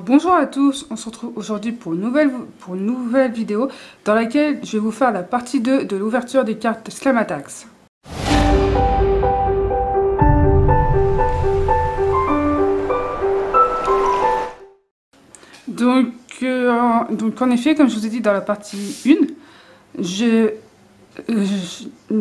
Bonjour à tous, on se retrouve aujourd'hui pour une nouvelle vidéo dans laquelle je vais vous faire la partie 2 de l'ouverture des cartes Slam Attacks. Donc en effet, comme je vous ai dit dans la partie 1,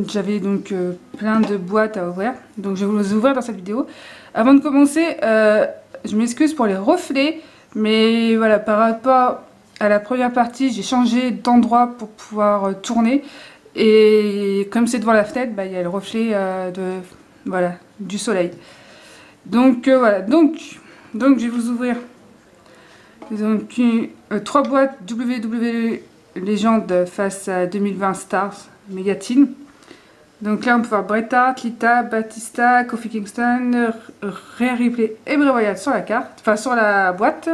j'avais donc plein de boîtes à ouvrir, donc je vais vous les ouvrir dans cette vidéo. Avant de commencer, je m'excuse pour les reflets, mais voilà, par rapport à la première partie, j'ai changé d'endroit pour pouvoir tourner, et comme c'est devant la fenêtre, il y a le reflet du soleil. Donc voilà, donc je vais vous ouvrir donc 3 boîtes WWE Legend face à 2020 Stars Mega Team. Donc là on peut voir Bret Hart, Lita, Batista, Kofi Kingston, Rhea Ripley et Bray Wyatt sur la carte, enfin sur la boîte.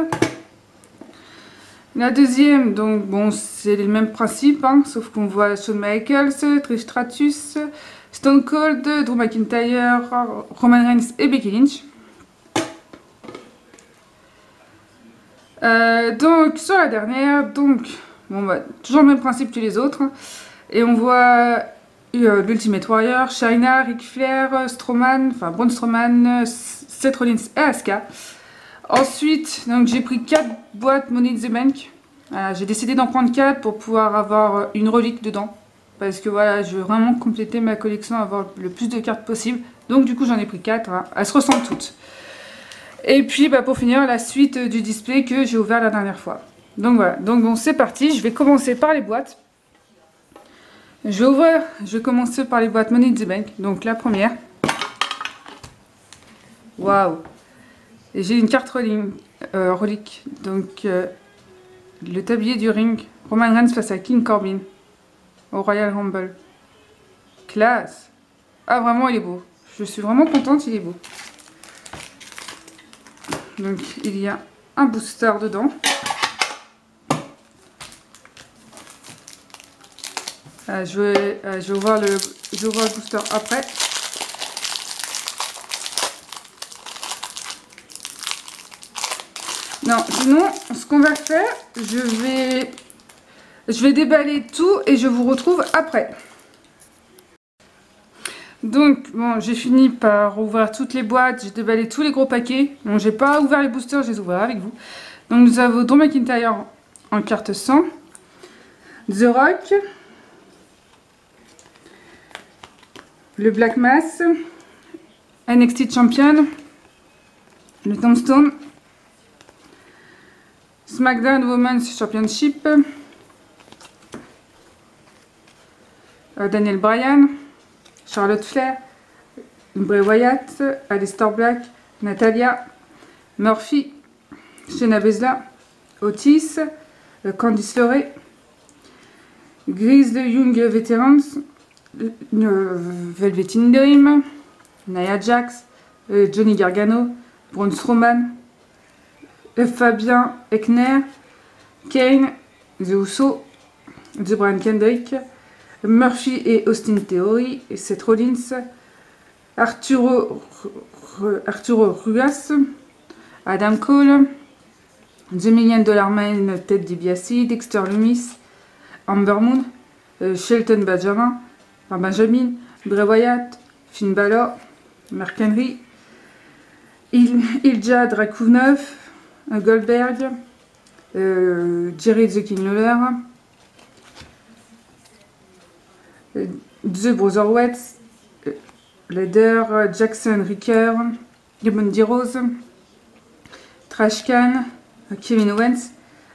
La deuxième, donc bon, c'est le même principe, hein, sauf qu'on voit Shawn Michaels, Trish Stratus, Stone Cold, Drew McIntyre, Roman Reigns et Becky Lynch. Donc sur la dernière, donc bon toujours le même principe que les autres, et on voit l'Ultimate Warrior, Shayna, Ric Flair, Strowman, enfin Braun Strowman, Seth Rollins et Asuka. Ensuite, donc j'ai pris 4 boîtes Money in the Bank. J'ai décidé d'en prendre 4 pour pouvoir avoir une relique dedans, parce que voilà, je veux vraiment compléter ma collection, avoir le plus de cartes possible. Donc du coup j'en ai pris 4, hein. Elles se ressemblent toutes. Et puis pour finir, la suite du display que j'ai ouvert la dernière fois. Donc voilà, donc bon, c'est parti, je vais commencer par les boîtes. Je vais commencer par les boîtes Money in the Bank. Donc la première. Waouh! Et j'ai une carte relique. Donc le tablier du ring. Roman Reigns face à King Corbin au Royal Rumble. Classe! Ah vraiment, il est beau. Je suis vraiment contente, il est beau. Donc il y a un booster dedans. Je vais voir le booster après. Non, sinon ce qu'on va faire, je vais déballer tout et je vous retrouve après. Donc bon, j'ai fini par ouvrir toutes les boîtes, j'ai déballé tous les gros paquets. Bon, j'ai pas ouvert les boosters, je les ouvrirai avec vous. Donc nous avons Drew McIntyre en carte 100, The Rock, le Black Mass, NXT Champion, le Tombstone, SmackDown Women's Championship, Daniel Bryan, Charlotte Flair, Bray Wyatt, Aleister Black, Natalia, Murphy, Shayna Baszler, Otis, Candice LeRae, Grizzled Young Veterans, Velvet in Dream, Nia Jax, Johnny Gargano, Braun Strowman, Fabien Aichner, Kane, The Uso, The Brian Kendrick, Murphy et Austin Theory, et Seth Rollins, Arturo Ruas, Adam Cole, The $1 Million Man, Ted DiBiase, Dexter Lumis, Amber Moon, Shelton Benjamin, Bray Wyatt, Finn Balor, Mark Henry, Ilja Dragunov, Goldberg, Jerry the King Lawler, The Brotherwoods, Leder, Jackson Ricker, Mandy Rose, Trash Can, Kevin Owens,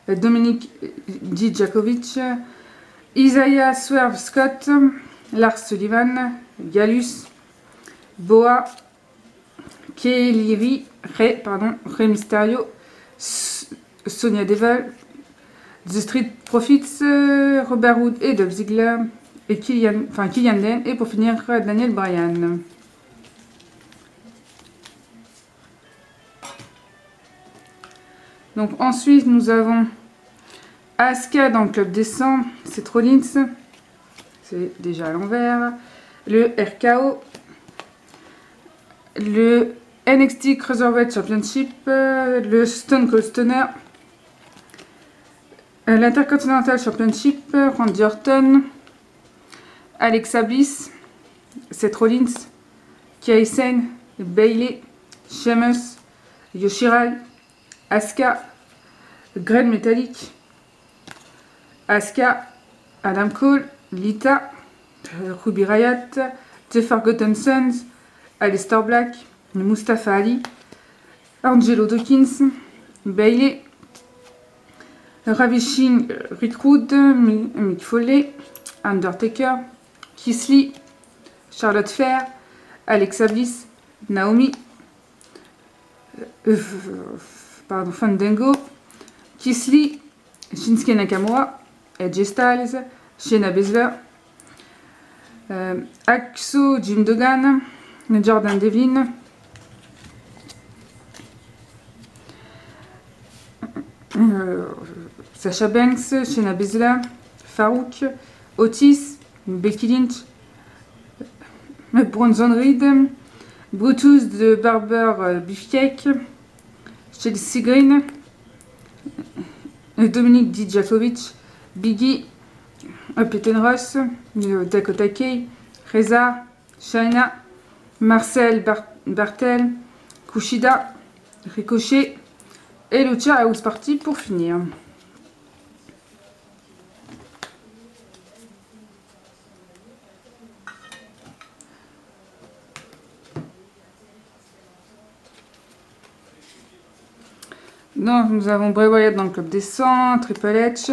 Dominic Dijakovic, Isaiah Swerve Scott, Lars Sullivan, Gallus, Boa, Rey Mysterio, Sonya Deville, The Street Profits, Robert Roode et Dolph Ziggler, et Killian Dane, et pour finir Daniel Bryan. Donc ensuite nous avons Asuka dans le club des 100, Seth Rollins, c'est déjà à l'envers, le RKO, le NXT Cruiserweight Championship, le Stone Cold Stunner, l'Intercontinental Championship, Randy Orton, Alexa Bliss, Seth Rollins, Kairi Sane, Bayley, Sheamus, Yoshirai, Asuka, Great Metallic, Asuka, Adam Cole, Lita, Ruby Riott, The Forgotten Sons, Aleister Black, Mustafa Ali, Angelo Dawkins, Bayley, Ravishing Rick Rude, Mick Foley, Undertaker, Keith Lee, Charlotte Flair, Alexa Bliss, Naomi, Fandango, Keith Lee, Shinsuke Nakamura, AJ Styles, Shayna Baszler, Axo, Jim Duggan, Jordan Devlin, Sasha Banks, Shayna Baszler, Farouk, Otis, Becky Lynch, Bronson Reed, Brutus de Barber Beefcake, Chelsea Green, Dominic Dijakovic, Biggie, Peyton Ross, Dakota Kai, Reza, Shayna, Marcel Bartel, Kushida, Ricochet et Lucha House Party pour finir. Donc nous avons Bray Wyatt dans le club des 100, Triple H,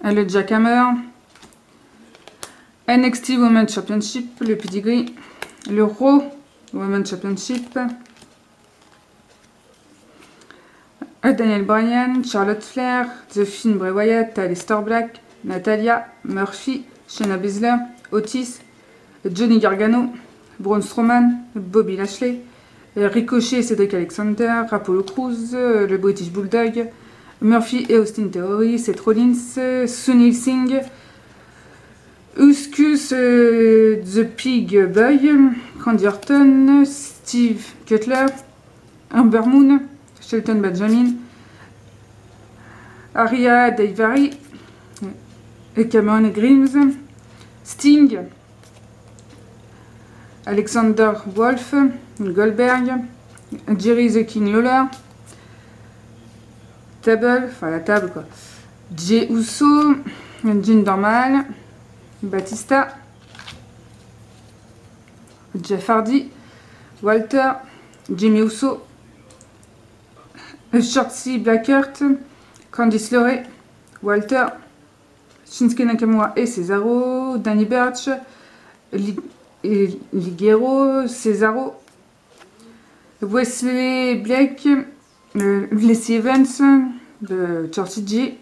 le Jackhammer, NXT Women's Championship, le Pedigree, le Raw Women's Championship, Daniel Bryan, Charlotte Flair, The Fiend Bray Wyatt, Aleister Black, Natalia, Murphy, Shayna Baszler, Otis, Johnny Gargano, Braun Strowman, Bobby Lashley, Ricochet, Cedric Alexander, Apollo Crews, le British Bulldog, Murphy et Austin Theory, Seth Rollins, Sunil Singh, Uskus, The Pig Boy, Randy Orton, Steve Cutler, Ember Moon, Shelton Benjamin, Aria Daivari, Cameron Grimes, Sting, Alexander Wolf, Goldberg, Jerry the King Lawler, la table quoi, Jey Uso, Jinder Mahal, Batista, Jeff Hardy, Walter, Jimmy Uso, Shotzi Blackheart, Candice LeRae, Walter, Shinsuke Nakamura et Cesaro, Danny Burch, Ligero, Cesaro, Wesley Blake, Lacey Evans, Shorty G,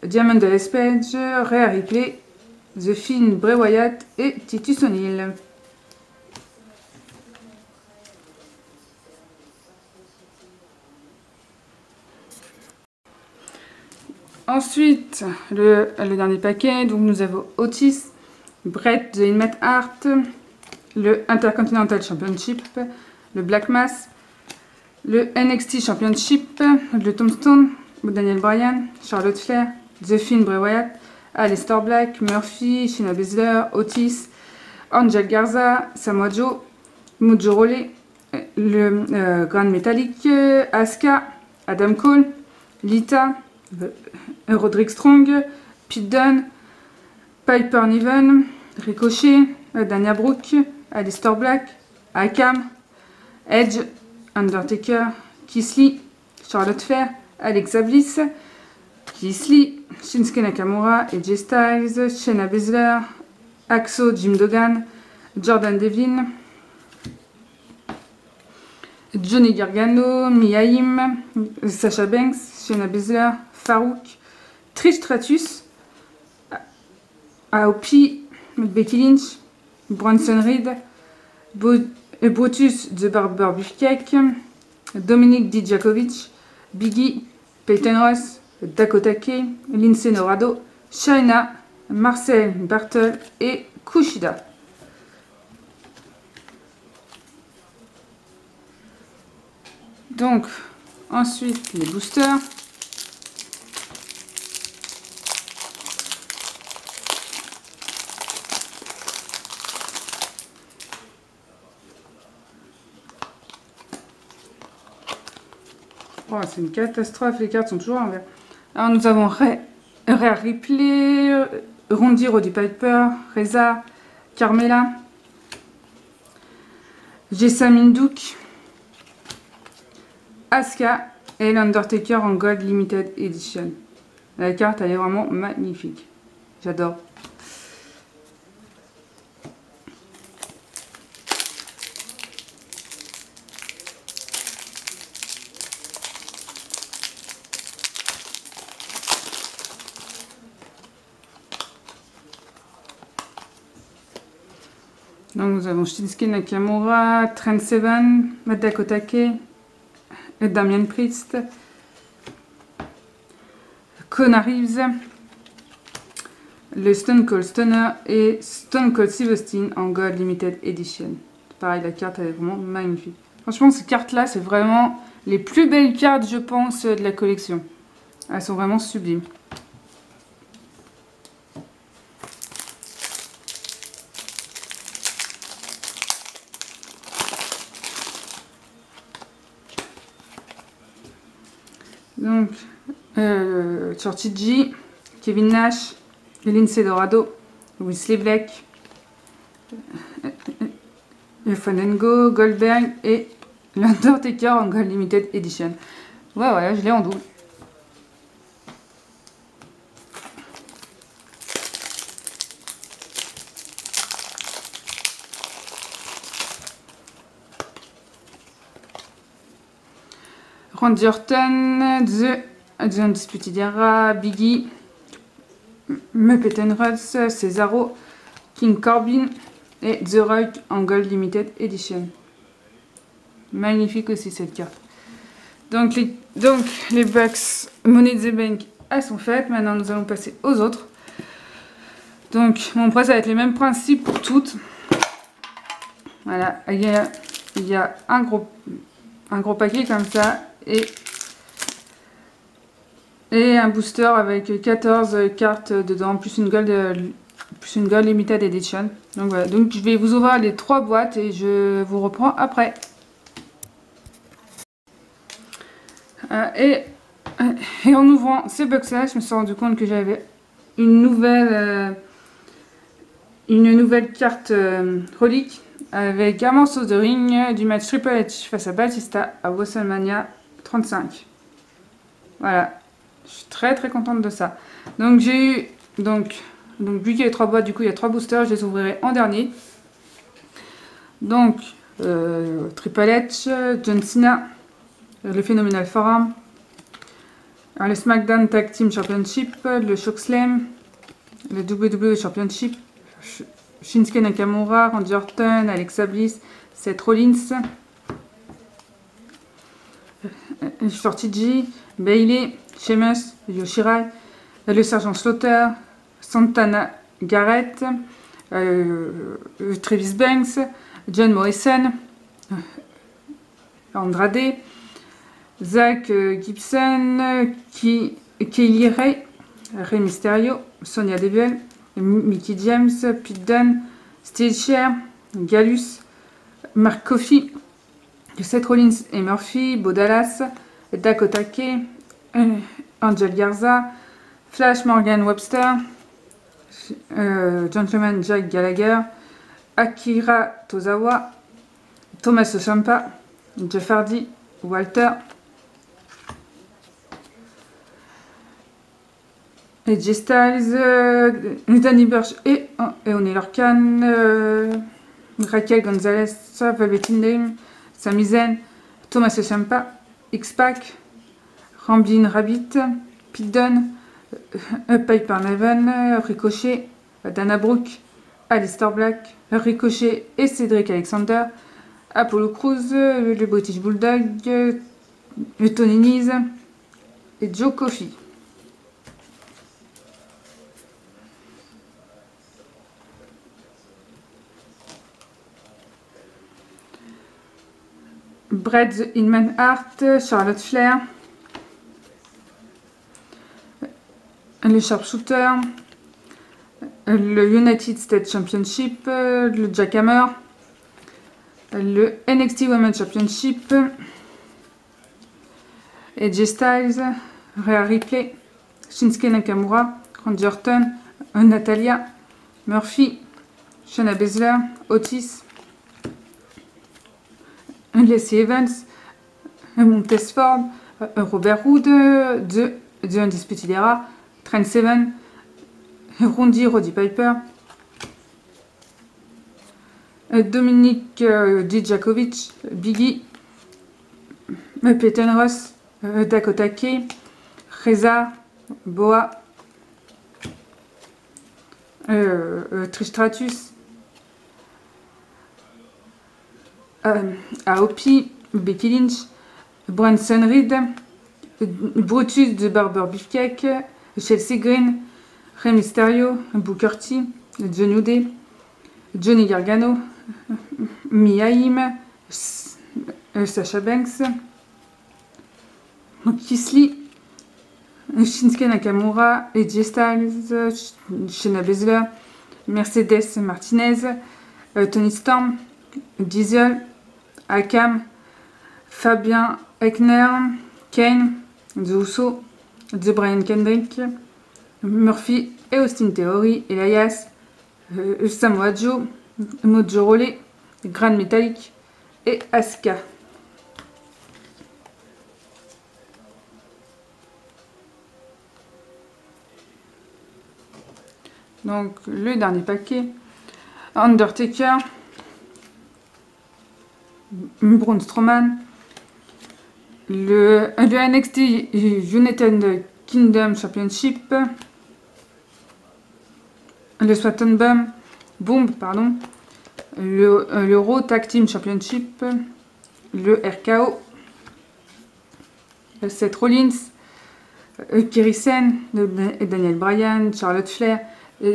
Diamond Dallas Page, Rhea Ripley, The Fiend Bray Wyatt et Titus O'Neil. Ensuite, le dernier paquet, donc nous avons Otis, Bret The Inmate Hart, le Intercontinental Championship, le Black Mass, le NXT Championship, le Tombstone, Daniel Bryan, Charlotte Flair, The Fiend Bray Wyatt, Aleister Black, Murphy, Shayna Baszler, Otis, Angel Garza, Samoa Joe, Mojo Rawley, le Grand Metallic, Asuka, Adam Cole, Lita, Roderick Strong, Pete Dunne, Piper Niven, Ricochet, Dana Brooke, Aleister Black, Akam, Edge, Undertaker, Keith Lee, Charlotte Flair, Alexa Bliss, Keith Lee, Shinsuke Nakamura, AJ Styles, Shayna Baszler, Axo, Jim Duggan, Jordan Devlin, Johnny Gargano, Mia Yim, Sasha Banks, Shayna Baszler, Farouk, Trish Stratus, Aopi, Becky Lynch, Bronson Reed, Brutus The Barber Beefcake, Dominic Dijakovic, Biggie, Peyton Ross, Dakota Kai, Lindsay Dorado, Shayna, Marcel Bartel et Kushida. Donc, ensuite, les boosters. Oh, c'est une catastrophe, les cartes sont toujours en vert. Alors, nous avons Rare Ripley, Rondi Roddy Piper, Reza, Carmela, Jessamine Duke, Asuka et l'Undertaker en Gold Limited Edition. La carte, elle est vraiment magnifique. J'adore. Donc nous avons Shinsuke Nakamura, Trent Seven, Madako Take, Damian Priest, Kona Reeves, le Stone Cold Stunner et Stone Cold Steve Austin en Gold Limited Edition. Pareil, la carte elle est vraiment magnifique. Franchement, ces cartes-là, c'est vraiment les plus belles cartes, je pense, de la collection. Elles sont vraiment sublimes. Donc, Shorty G, Kevin Nash, Lindsay Dorado, Wesley Black, Fandango, Goldberg et l'Undertaker en Gold Limited Edition. Ouais, je l'ai en double. Randy Orton, The Undisputed Era, Biggie, Muppet and Russ, Cesaro, King Corbin et The Rock en Gold Limited Edition. Magnifique aussi cette carte. Donc les Bucks Money in the Bank, elles sont faites. Maintenant nous allons passer aux autres. Donc mon prêt ça va être les mêmes principes pour toutes. Voilà, il y a un gros paquet comme ça et un booster avec 14 cartes dedans plus une Gold Limited Edition. Donc voilà, donc je vais vous ouvrir les 3 boîtes et je vous reprends après. Et en ouvrant ces box-là, je me suis rendu compte que j'avais une nouvelle carte relique avec un morceau de ring du match Triple H face à Batista à WrestleMania 35. Voilà, je suis très contente de ça. Donc j'ai eu vu qu'il y a 3 boîtes, du coup il y a 3 boosters, je les ouvrirai en dernier. Donc Triple H, John Cena, le Phenomenal Forum, le SmackDown Tag Team Championship, le Chokeslam, le WWE Championship, Shinsuke Nakamura, Randy Orton, Alexa Bliss, Seth Rollins, Shorty G, Bayley, Sheamus, Yoshirai, le Sergent Slaughter, Santana Garrett, Travis Banks, John Morrison, Andrade, Zach Gibson, Kaylee Ray, Rey Mysterio, Sonya Deville, Mickey James, Pete Dunne, Steel Chair, Gallus, Mark Coffey, Seth Rollins et Murphy, Bo Dallas, Dakota Kai, Angel Garza, Flash Morgan Webster, Gentleman Jack Gallagher, Akira Tozawa, Tommaso Ciampa, Jeff Hardy, Walter, AJ Styles, Danny Burch et Oney Lorcan, Raquel Gonzalez, Velveteen Dream, Sami Zayn, Tommaso Ciampa, X-Pac, Ramblin' Rabbit, Pete Dunne, Piper Niven, Ricochet, Dana Brooke, Aleister Black, Ricochet et Cedric Alexander, Apollo Crews, le British Bulldog, le Tony Nese et Joe Coffey. Bret the Hitman Hart, Charlotte Flair, le Sharpshooter, le United States Championship, le Jackhammer, le NXT Women's Championship, AJ Styles, Rhea Ripley, Shinsuke Nakamura, Randy Orton, Natalia, Murphy, Shayna Baszler, Otis, Lacey Evans, Montez Ford, Robert Roode, The Undisputed Era, Trent Seven, Roddy Piper, Dominic Dijakovic, Biggie, Peyton Ross, Dakota Kai, Reza, Boa, Trish Stratus, Aopi, Becky Lynch, Branson Reed, Brutus de Barber Beefcake, Chelsea Green, Rey Mysterio, Booker T, Johnny Day, Johnny Gargano, Mia Yim, Sasha Banks, Kisly, Shinsuke Nakamura, AJ Styles, Shayna Baszler, Mercedes Martinez, Toni Storm, Diesel, Akam, Fabien Aichner, Kane, The Uso, The Brian Kendrick, Murphy et Austin Theory, Elias, Samoa Joe, Mojo Rawley, Grand Metallic et Asuka. Donc le dernier paquet, Undertaker, Braun Strowman, le NXT United Kingdom Championship, le Swanton Bomb, pardon, le Raw Tag Team Championship, le RKO, Seth Rollins, Kerry Sen, Daniel Bryan, Charlotte Flair,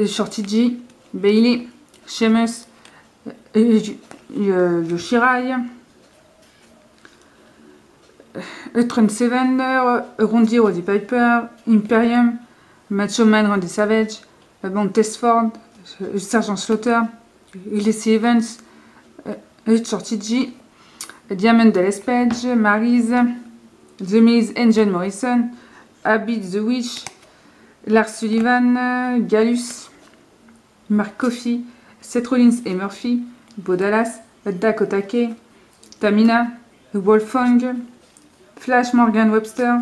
Shorty G, Bayley, Sheamus, Yoshirai, Trent Seven, Roddy Piper, Imperium, Macho Man Randy Savage, Montez Ford, Sergeant Slaughter, Lacey Evans, Shorty G, Diamond Dallas Page, Maryse, The Miz and John Morrison, Abby the Witch, Lars Sullivan, Gallus, Mark Coffey, Seth Rollins et Murphy, Bo Dallas, Dakota Kai, Tamina, Wolfgang, Flash Morgan Webster,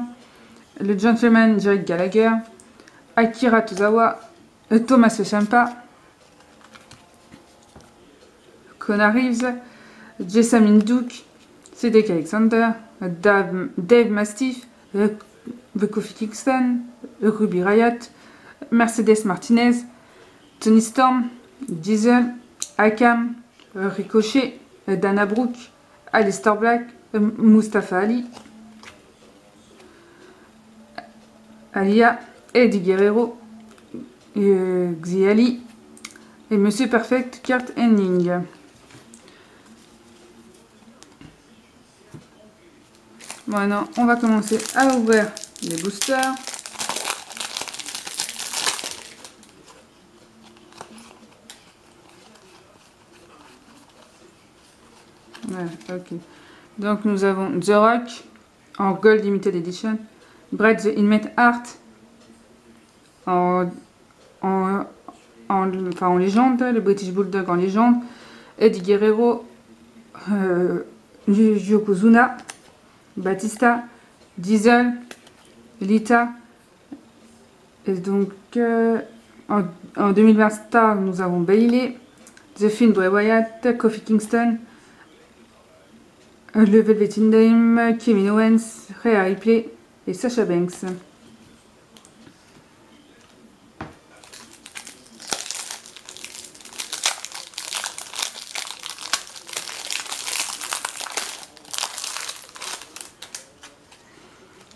le Gentleman Jake Gallagher, Akira Tozawa, Thomas Ciampa, Connor Reeves, Jessamine Duke, Cedric Alexander, Dave Mastiff, Kofi Kingston, Ruby Riott, Mercedes Martinez, Toni Storm, Diesel, Akam, Ricochet, Dana Brooke, Aleister Black, Mustafa Ali, Alia, Eddie Guerrero, Xiali et Monsieur Perfect Kurt Hennig. Maintenant, on va commencer à ouvrir les boosters. Ouais, ok. Donc nous avons The Rock en Gold Limited Edition, Bret the Hitman Hart en légende, le British Bulldog en légende, Eddie Guerrero, Yokozuna, Batista, Diesel, Lita, et donc en 2020 Star nous avons Bayley, The Fiend Bray Wyatt, Kofi Kingston, le Velvet Dream, Kevin Owens, Rhea Ripley et Sasha Banks.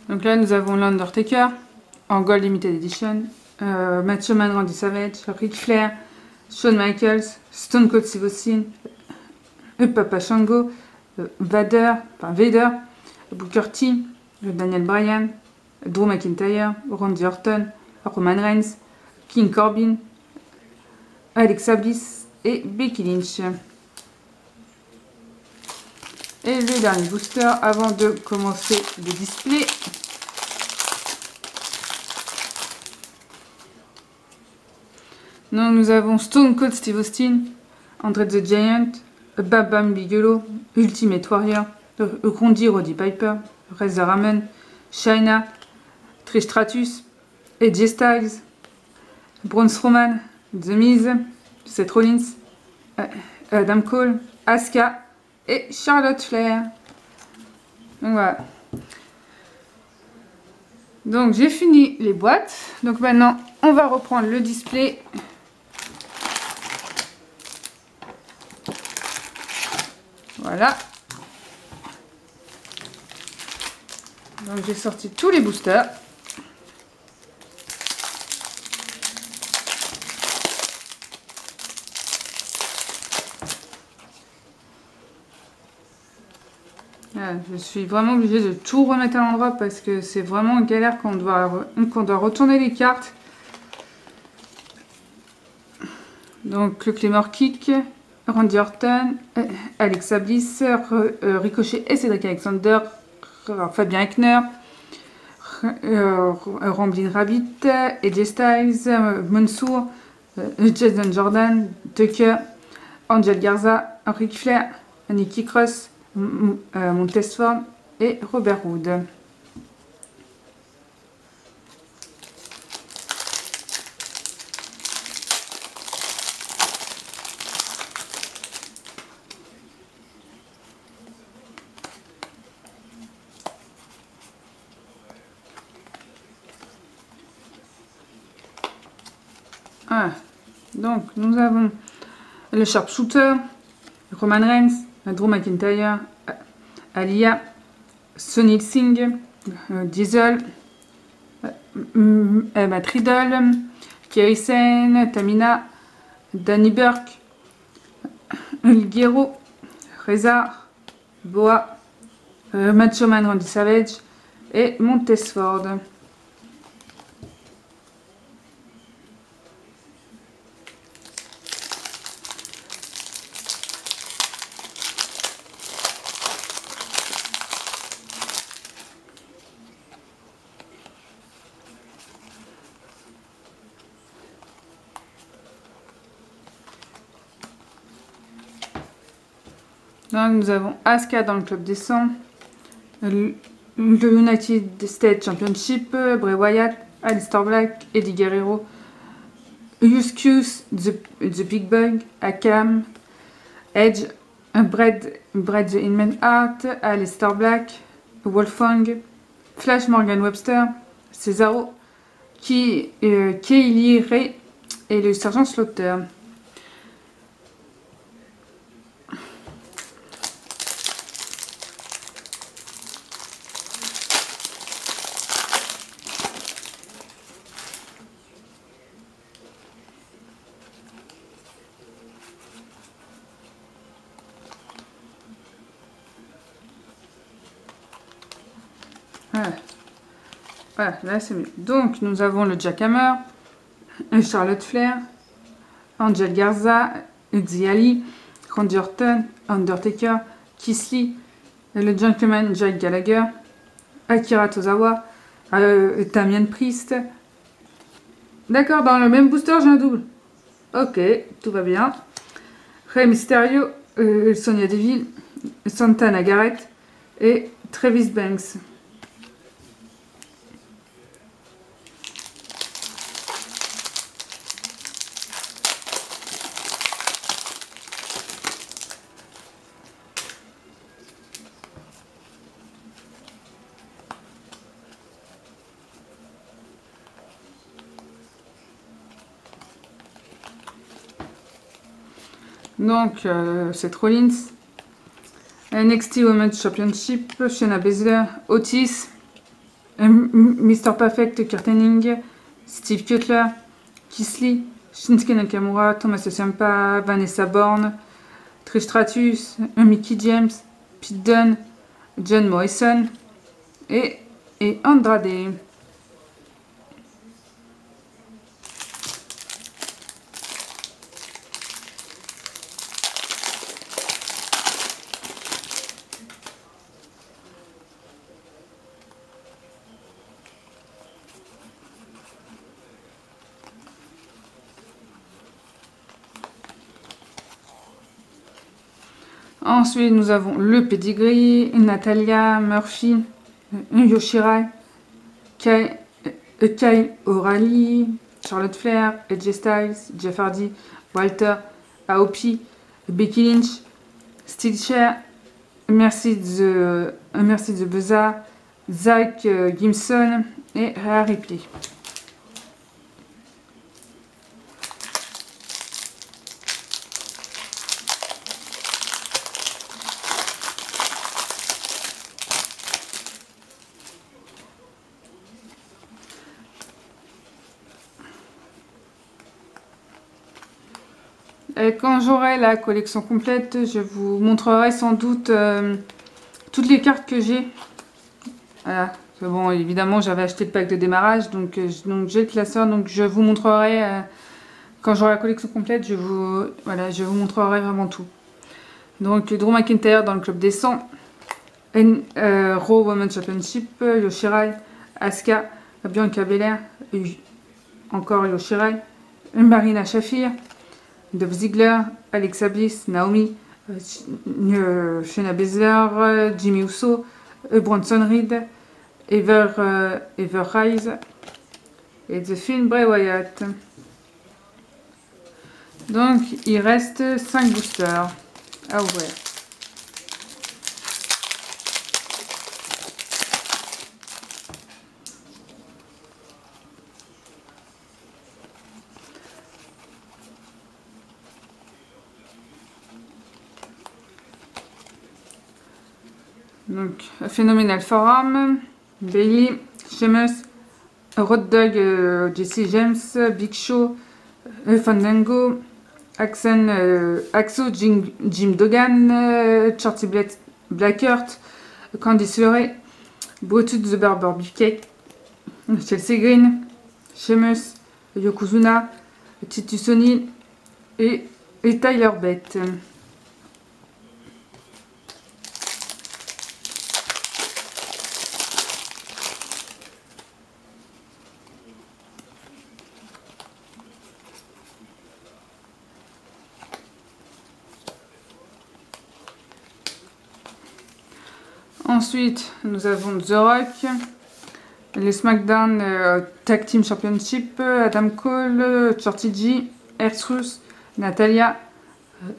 Donc là nous avons l'Undertaker en Gold Limited Edition, Macho Man Randy Savage, Ric Flair, Shawn Michaels, Stone Cold Steve Austin, Papa Shango, Vader, Booker T, Daniel Bryan, Drew McIntyre, Randy Orton, Roman Reigns, King Corbin, Alexa Bliss et Becky Lynch. Et le dernier booster avant de commencer le display. Donc nous avons Stone Cold Steve Austin, Andre the Giant, Bam Bam Bigelow, Ultimate Warrior, Roddy Piper, Razor Ramon, Shayna, Trish Stratus, AJ Styles, Braun Strowman, The Miz, Seth Rollins, Adam Cole, Asuka et Charlotte Flair. Donc voilà. Donc j'ai fini les boîtes. Donc maintenant on va reprendre le display. Voilà. Donc j'ai sorti tous les boosters. Voilà, je suis vraiment obligée de tout remettre à l'endroit parce que c'est vraiment galère quand on doit retourner les cartes. Donc le Claymore Kick, Randy Orton, Alexa Bliss, Ricochet et Cedric Alexander, Fabien Aichner, Ramblin Rabbit, AJ Styles, Mansour, Jason Jordan, Tucker, Angel Garza, Ric Flair, Nikki Cross, Montez et Robert Roode. Ah, donc nous avons le Sharpshooter, Roman Reigns, Drew McIntyre, Aliyah, Sonny Singh, Diesel, Matt Riddle, Kairi Sane, Tamina, Danny Burke, El Guerrero, Reza, Boa, Macho Man Randy Savage et Montez Ford. Donc nous avons Asuka dans le club des 100, le United States Championship, Bray Wyatt, Aleister Black, Eddie Guerrero, Eustace, The Big Bug, Akam, Edge, Bret the Inman Hart, Aleister Black, Wolfgang, Flash Morgan Webster, Cesaro, Kaylee Ray et le Sergent Slaughter. Voilà, là c'est mieux. Donc nous avons le Jackhammer, Charlotte Flair, Angel Garza, Xiali, Randy Orton, Undertaker, Keith Lee, le Gentleman Jack Gallagher, Akira Tozawa, Damian Priest. D'accord, dans le même booster j'ai un double. Ok, tout va bien. Rey Mysterio, Sonya Deville, Santana Garrett et Travis Banks. Donc, c'est Rollins, NXT Women's Championship, Shayna Baszler, Otis, Mr. Perfect, Kurt Hennig, Steve Cutler, Keith Lee, Shinsuke Nakamura, Tommaso Ciampa, Vanessa Borne, Trish Stratus, Mickie James, Pete Dunne, John Morrison et Andrade. Ensuite, nous avons le pedigree, Natalia Murphy, Yoshirai, Kyle O'Reilly, Charlotte Flair, AJ Styles, Jeff Hardy, Walter, Aopi, Becky Lynch, Stitcher, Mercedes Beza, Zach Gimson et Rhea Ripley. Quand j'aurai la collection complète, je vous montrerai sans doute toutes les cartes que j'ai. Voilà. Bon, évidemment, j'avais acheté le pack de démarrage, donc j'ai le classeur. Donc je vous montrerai, quand j'aurai la collection complète, je vous montrerai vraiment tout. Donc Drew McIntyre dans le club des 100, Raw Women's Championship, Yoshirai, Asuka, Bianca Belair, encore Yoshirai, Marina Shafir, Dolph Ziggler, Alexa Bliss, Naomi, Shayna Baszler, Jimmy Uso, Bronson Reed, Ever Rise et The Finn Bray Wyatt. Donc il reste 5 boosters à ouvrir. Donc, Phenomenal Forum, Bayley, Sheamus, Road Dogg, Jesse James, Big Show, Fandango, Axo, Jim Duggan, Shorty Blackheart, Candice LeRae, Brutus the Barber Beefcake, Chelsea Green, Sheamus, Yokozuna, Titus O'Neil et Tyler Bate. Ensuite, nous avons The Rock, les SmackDown Tag Team Championship, Adam Cole, Shorty G, R-Truth, Natalia,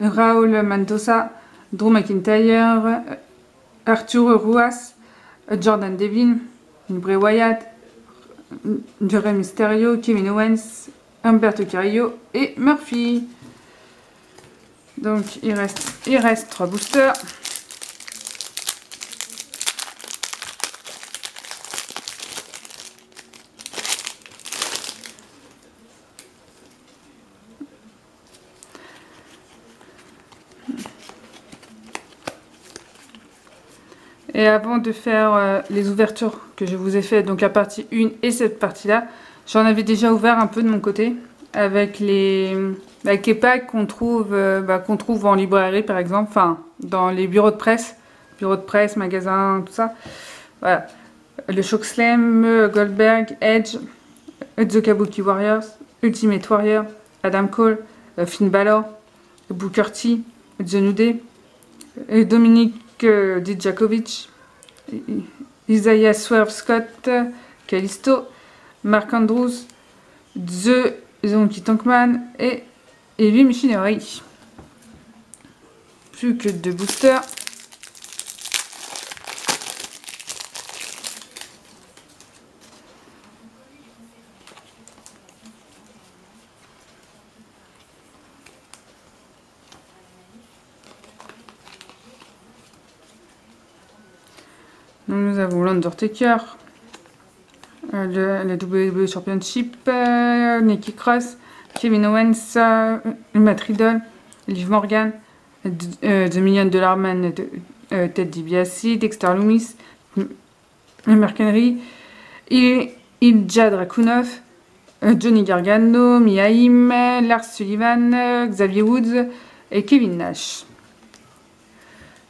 Raúl Mendoza, Drew McIntyre, Arturo Ruas, Jordan Devlin, Bray Wyatt, Rey Mysterio, Kevin Owens, Humberto Carrillo et Murphy. Donc il reste 3 boosters. Et avant de faire les ouvertures que je vous ai fait, donc la partie 1 et cette partie-là, j'en avais déjà ouvert un peu de mon côté avec les packs qu'on trouve en librairie par exemple, enfin dans les bureaux de presse, magasins, tout ça. Voilà. Le Chokeslam, Goldberg, Edge, The Kabuki Warriors, Ultimate Warrior, Adam Cole, Finn Balor, Booker T, The New Day, Dominic Dijakovic, Isaiah Swerve Scott, Kalisto, Mark Andrews, The Zonky Tankman et Heavy Machinery. Plus que 2 boosters. Donc nous avons l'Undertaker, le WWE Championship, Nikki Cross, Kevin Owens, Matt Riddle, Liv Morgan, The $1 Million Man Ted DiBiase, Dexter Lumis, Mark Henry, Ilja Dragunov, Johnny Gargano, Mia Haim, Lars Sullivan, Xavier Woods et Kevin Nash.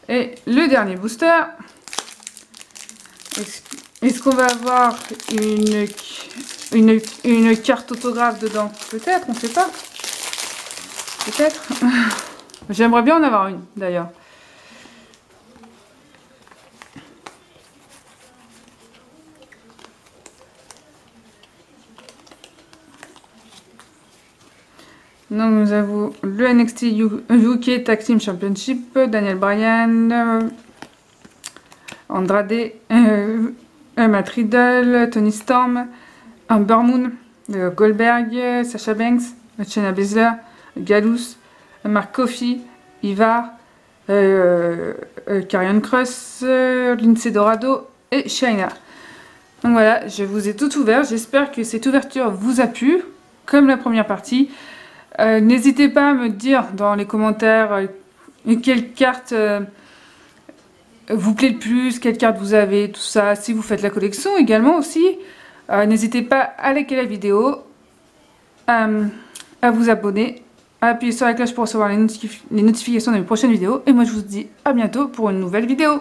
Et le dernier booster, est-ce qu'on va avoir une carte autographe dedans? Peut-être, on ne sait pas. Peut-être. J'aimerais bien en avoir une, d'ailleurs. Donc nous avons le NXT UK Tag Team Championship, Daniel Bryan, Andrade, Matt Riddle, Tony Storm, Ember Moon, Goldberg, Sasha Banks, Shayna Baszler, Gallows, Mark Coffey, Ivar, Karrion Kross, Lindsay Dorado et Shayna. Donc voilà, je vous ai tout ouvert. J'espère que cette ouverture vous a plu, comme la première partie. N'hésitez pas à me dire dans les commentaires quelle carte vous plaît le plus, quelle carte vous avez, tout ça, si vous faites la collection également aussi. N'hésitez pas à liker la vidéo, à vous abonner, à appuyer sur la cloche pour recevoir les notifications de mes prochaines vidéos. Et moi je vous dis à bientôt pour une nouvelle vidéo.